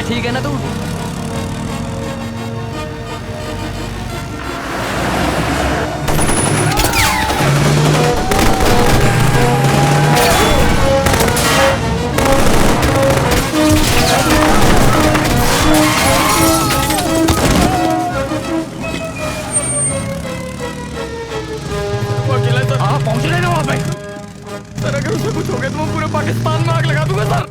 अबे ठीक है ना तू? पाकिस्तान में आग लगा दूंगा सर।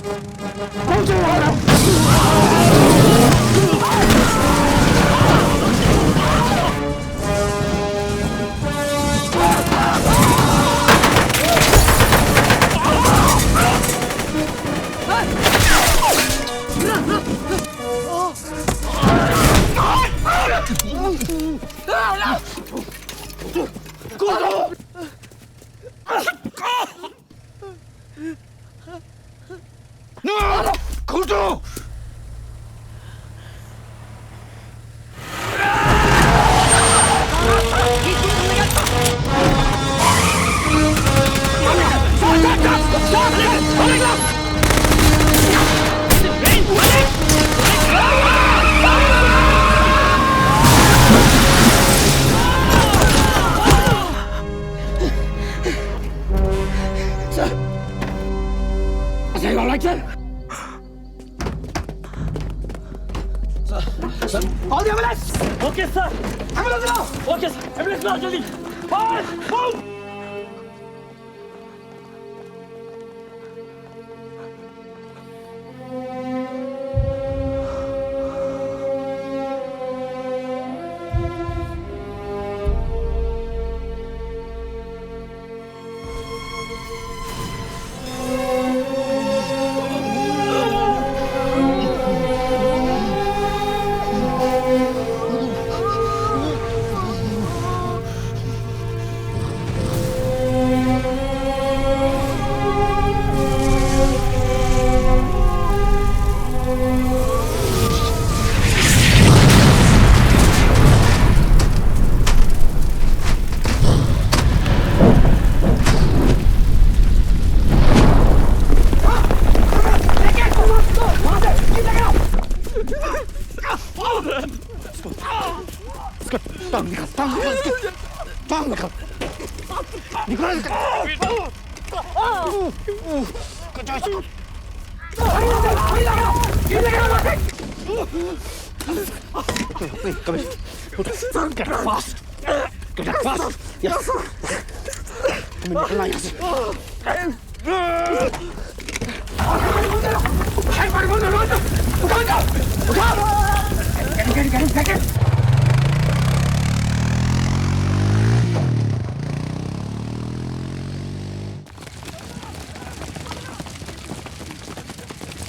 ओके सर, एम्बुलेंस लाओ। ओके सर, एम्बुलेंस लाओ जल्दी।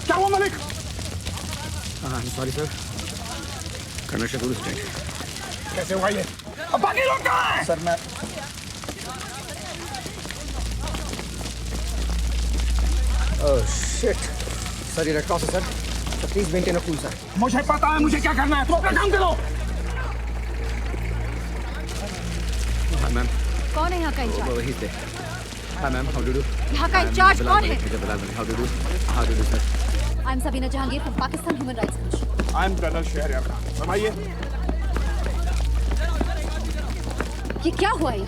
क्या हुआ Malik? Sorry sir, colonel Shakur स्टेट। कैसे हुआ ये? अब बाकी लोग कहाँ हैं? सर मैं ओह शिट सर, ये रेड क्रॉस है सर, तो please maintain a cool sir. मुझे पता है मुझे क्या करना है, तुम अपना काम करो। हाँ मैम। कौन है यहाँ का इंचार्ज? वही से। हाँ मैम, हाउ डू डू? यहाँ का इंचार्ज कौन है? How do do? How do do sir? I am Sabina Jahangir from Pakistan human rights commission. I am colonel Shahryar Khan. फरमाइए। ये क्या हुआ ये?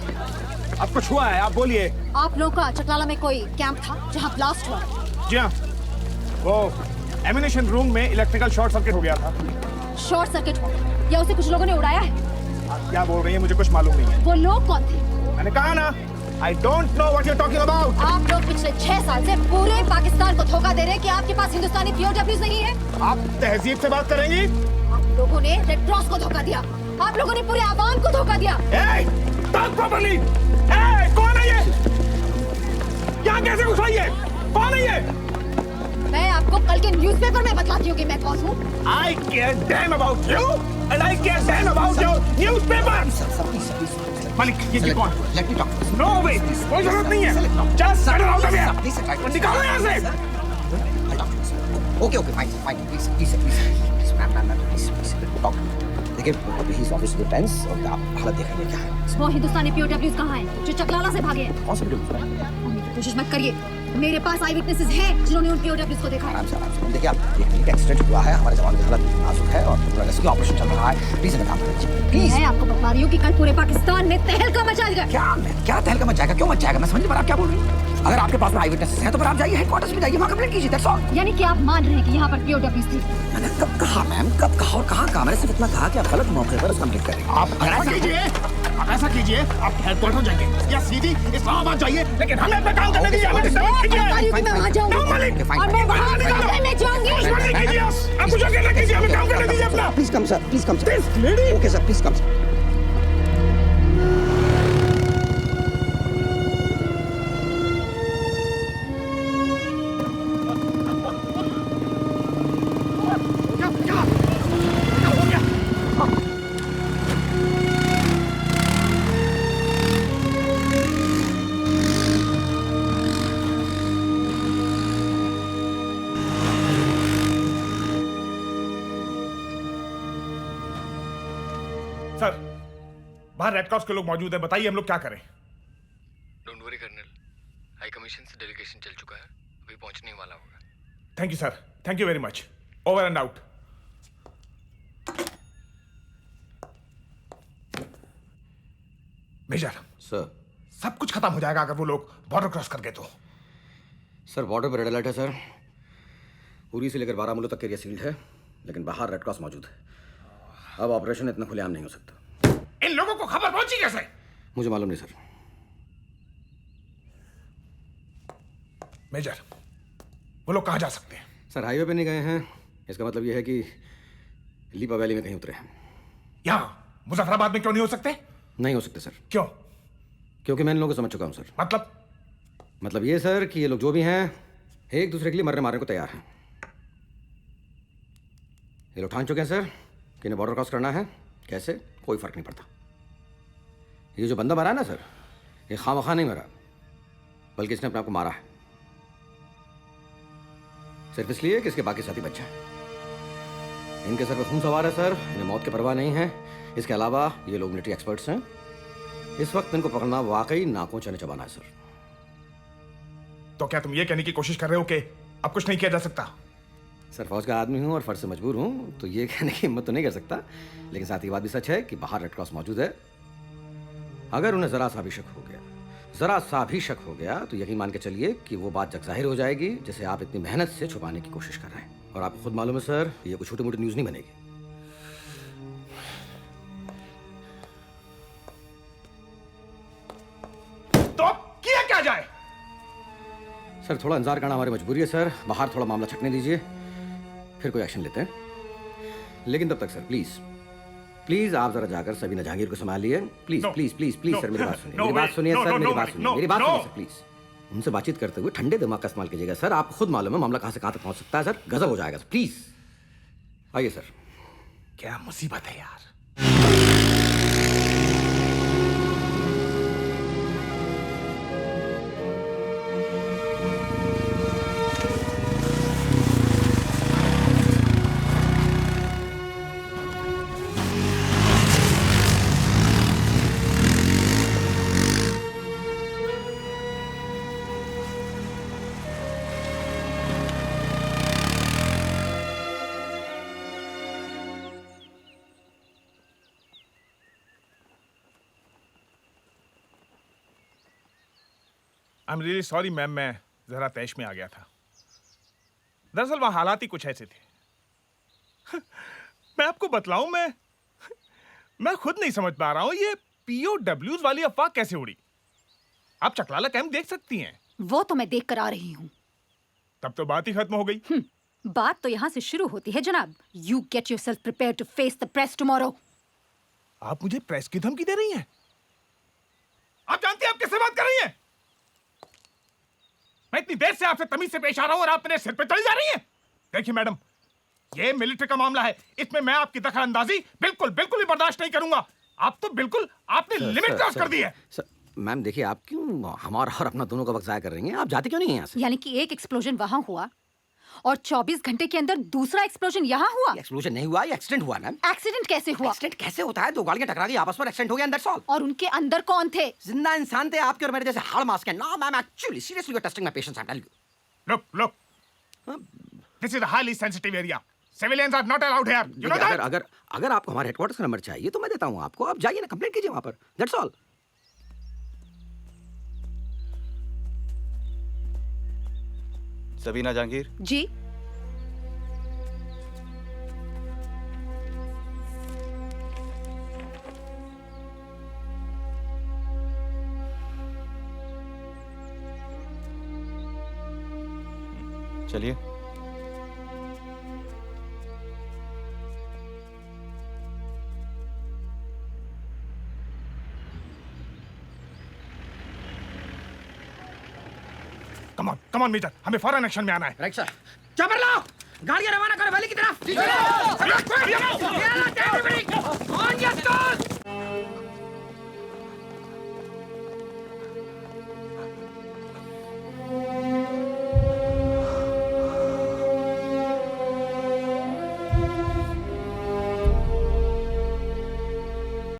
अब कुछ हुआ है, आप बोलिए। आप लोगों का चकलाला में कोई कैंप था जहाँ ब्लास्ट हुआ? जी हाँ, वो एमिनेशन रूम में इलेक्ट्रिकल शॉर्ट सर्किट हो गया था। शॉर्ट सर्किट हुआ या उसे कुछ लोगों ने उड़ाया है? आप क्या बोल रही हैं, मुझे कुछ मालूम नहीं है। वो लोग कौन थे? मैंने कहा ना, I don't know what you're talking about. आप लोग पिछले 6 साल से पूरे पाकिस्तान को धोखा दे रहे हैं कि आपके पास हिंदुस्तानी POWs नहीं है। आप तहजीब से बात करेंगी? आप लोगों ने रेड क्रॉस को धोखा दिया, आप लोगों ने पूरे आवाम को धोखा दिया। Hey, talk properly. Hey, कौन है ये? यहाँ कैसे घुस आई है? कौन है ये? मैं आपको कल के न्यूज़पेपर में बतलाती हूँ कि मैं कौन हूँ। I care damn about you and I care damn about your newspaper. Malik, ये कौन? Let me talk. No way, कोई जरूरत नहीं है। Just get out of here. निकालो यहाँ से। Okay, fine, please, ma'am, please, talk. देखिए, अभी he's obviously tense और आप हालत देख रहे हैं क्या है? वो हिंदुस्तानी POWs कहाँ हैं जो चकलाला से भागे हैं? कौन से POWs? कोशिश मत करिए, मेरे पास आई विटनेसेस हैं जिन्होंने उन POWs को देखा। आराम से देखिए आप, ये क्लिनिक एक्सीडेंट हुआ है, हमारे जवान की हालत नाजुक है और पूरा रेस्क्यू ऑपरेशन चल रहा है। प्लीज इन्हें काम करिए प्लीज। मैं आपको बता रही हूँ कि कल पूरे पाकिस्तान में तहलका मचा देगा। क्या तहलका मच जाएगा? क्यों मच जाएगा? मैं समझ नहीं पा रहा आप क्या बोल रही हैं। अगर आपके पास में आई विटनेसेस हैं तो फिर आप जाइए हेडक्वार्टर्स में, जाइए वहाँ कंप्लेंट कीजिए, दैट्स ऑल। यानी कि आप मान रहे हैं कि यहाँ पर POWs थी? मैंने कब कहा मैम, कब कहा और कहाँ? मैंने सिर्फ इतना कहा कि आप गलत मौके पर कंप्लीट करें। आप ऐसा कीजिए, आप हेडक्वार्टर जाइए या सीधी इस्लामाबाद जाइए, लेकिन हमें अपना काम करने दीजिए। हमें सब कीजिए। मैं वहाँ जाऊँगी और मैं वहाँ में जाऊँगी। आप कुछ करना कीजिए, हमें काम करने दीजिए अपना। Please come sir, please come sir. Okay sir, please come sir. Sir, बाहर रेड क्रॉस के लोग मौजूद हैं, बताइए हम लोग क्या करें? Don't worry colonel, high commission से डेलीगेशन चल चुका है, अभी पहुंचने ही वाला होगा। Thank you sir, thank you very much. Over and out. Major sir, सब कुछ खत्म हो जाएगा अगर वो लोग बॉर्डर क्रॉस कर गए तो। सर बॉर्डर पर रेड अलर्ट है सर। उरी से लेकर बारामूला तक एरिया सील्ड है, लेकिन बाहर रेड क्रॉस मौजूद है। अब ऑपरेशन इतना खुलेआम नहीं हो सकता। इन लोगों को खबर पहुंची कैसे? मुझे मालूम नहीं सर। मेजर, वो लोग कहाँ जा सकते हैं? सर हाईवे पे नहीं गए हैं, इसका मतलब यह है कि लीपा वैली में कहीं उतरे हैं। यहाँ मुजफ्फराबाद में क्यों नहीं हो सकते? नहीं हो सकते सर। क्यों? क्योंकि मैं इन लोगों को समझ चुका हूँ सर। मतलब ये सर कि ये लोग जो भी हैं एक दूसरे के लिए मरने मारने को तैयार हैं। ये लोग ठान चुके हैं सर कि इन्हें बॉर्डर क्रॉस करना है। कैसे? कोई फर्क नहीं पड़ता। ये जो बंदा मरा है ना सर, ये खामखा नहीं मरा, बल्कि इसने अपने आप को मारा है सिर्फ इसलिए कि इसके बाकी साथी बच्चे हैं। इनके सर पे खून सवार है सर, इन्हें मौत की परवाह नहीं है। इसके अलावा ये लोग मिलिट्री एक्सपर्ट्स हैं। इस वक्त इनको पकड़ना वाकई नाकों चने चबाना है सर। तो क्या तुम ये कहने की कोशिश कर रहे हो कि अब कुछ नहीं किया जा सकता? सर फौज का आदमी हूँ और फर्ज से मजबूर हूँ, तो ये कहने की हिम्मत तो नहीं कर सकता, लेकिन साथ ही बात भी सच है कि बाहर रेड क्रॉस मौजूद है। अगर उन्हें जरा सा भी शक हो गया तो यकीन मान के चलिए कि वो बात जग जाहिर हो जाएगी जिसे आप इतनी मेहनत से छुपाने की कोशिश कर रहे हैं। और आपको खुद मालूम है सर, ये कोई छोटी मोटी न्यूज नहीं बनेगी। तो अब किया क्या जाए? सर थोड़ा इंतजार करना हमारी मजबूरी है सर। बाहर थोड़ा मामला छटने दीजिए, फिर कोई एक्शन लेते हैं। लेकिन तब तक सर प्लीज आप जरा जाकर सबीना जहांगीर को संभालिए। प्लीज सर मेरी बात सुनिए। मेरी बात सुनिए सर, प्लीज। उनसे बातचीत करते हुए ठंडे दिमाग का इस्तेमाल कीजिएगा सर। आपको खुद मालूम है मामला कहां से कहां तक पहुंच सकता है सर। गजब हो जाएगा सर, प्लीज आइए सर। क्या मुसीबत है यार। I am really sorry ma'am, मैं जरा तैश में आ गया था। दरअसल वहां हालात ही कुछ ऐसे थे। मैं आपको बतलाऊं, मैं खुद नहीं समझ पा रहा हूं ये POWs वाली अफवाह कैसे उड़ी। आप चकलाला कैंप देख सकती हैं। वो तो मैं देख कर आ रही हूँ। तब तो बात ही खत्म हो गई। बात तो यहाँ से शुरू होती है जनाब। You get yourself prepared to face the press tomorrow. आप मुझे प्रेस की धमकी दे रही हैं? आप जानती हैं आप किससे बात कर रही हैं? मैं इतनी देर से आपसे तमीज से पेश आ रहा हूं और आप मेरे सिर पे चढ़ी जा रही हैं। देखिए मैडम, ये मिलिट्री का मामला है, इसमें मैं आपकी दखलंदाजी बिल्कुल भी बर्दाश्त नहीं करूंगा। आप तो बिल्कुल आपने लिमिट क्रॉस कर दी है। मैम देखिए, आप क्यों हमारा और अपना दोनों का वक्त जाया कर रही हैं? आप जाती क्यों नहीं हैं यहाँ से? यानी कि एक एक्सप्लोजन वहां हुआ और 24 घंटे के अंदर दूसरा एक्सप्लोजन यहाँ हुआ। एक्सप्लोजन नहीं हुआ, ये एक्सीडेंट हुआ मैम। एक्सीडेंट कैसे हुआ? एक्सीडेंट कैसे होता है? दो गाड़ियां टकरा गई, आपस में एक्सीडेंट हो गया, दैट्स ऑल। और उनके अंदर कौन थे? जिंदा इंसान थे, आपके और मेरे जैसे हाड़ मास के। No ma'am, actually seriously you are testing my patience, I tell you. Look. This is a highly sensitive area. Civilians are not allowed here. You know that? अगर आपको हमारे हेडक्वार्टर्स का नंबर चाहिए तो मैं देता हूँ आपको। आप जाइए ना, कंप्लेंट कीजिए वहां पर, दैट्स ऑल। सबीना जहांगीर, जी। चलिए। Come on, Major. हमें फौरन एक्शन में आना है। Right sir. चॉपर लाओ, गाड़ियां रवाना करो वैली की तरफ।